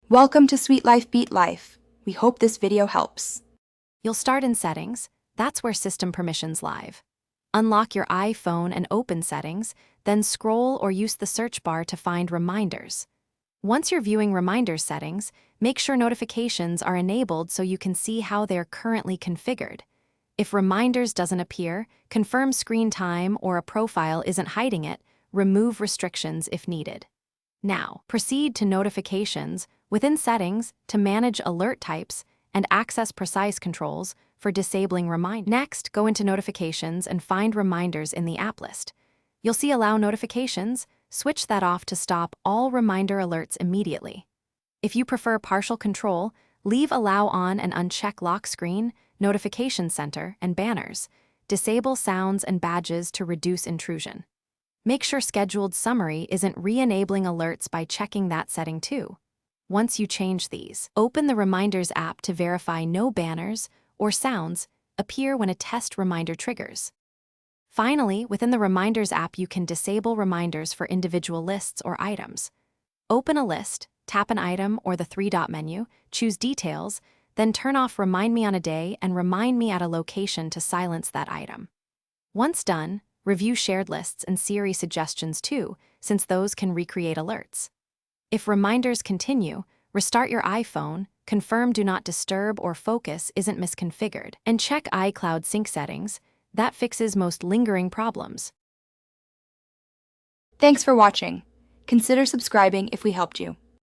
Welcome to Sweet Life Beat Life. We hope this video helps. You'll start in Settings. That's where System Permissions live. Unlock your iPhone and open Settings, then scroll or use the search bar to find Reminders. Once you're viewing Reminders settings, make sure notifications are enabled so you can see how they're currently configured. If Reminders doesn't appear, confirm screen time or a profile isn't hiding it, remove restrictions if needed. Now, proceed to Notifications within Settings to manage alert types and access precise controls for disabling reminders. Next, go into Notifications and find Reminders in the app list. You'll see Allow Notifications. Switch that off to stop all reminder alerts immediately. If you prefer partial control, leave Allow on and uncheck Lock Screen, Notification Center, and Banners. Disable sounds and badges to reduce intrusion. Make sure Scheduled Summary isn't re-enabling alerts by checking that setting too. Once you change these, open the Reminders app to verify no banners or sounds appear when a test reminder triggers. Finally, within the Reminders app, you can disable reminders for individual lists or items. Open a list, tap an item or the three-dot menu, choose Details, then turn off Remind Me on a Day and Remind Me at a Location to silence that item. Once done, review shared lists and Siri suggestions too, since those can recreate alerts. If reminders continue, restart your iPhone, confirm Do Not Disturb or Focus isn't misconfigured, and check iCloud sync settings. That fixes most lingering problems. Thanks for watching. Consider subscribing if we helped you.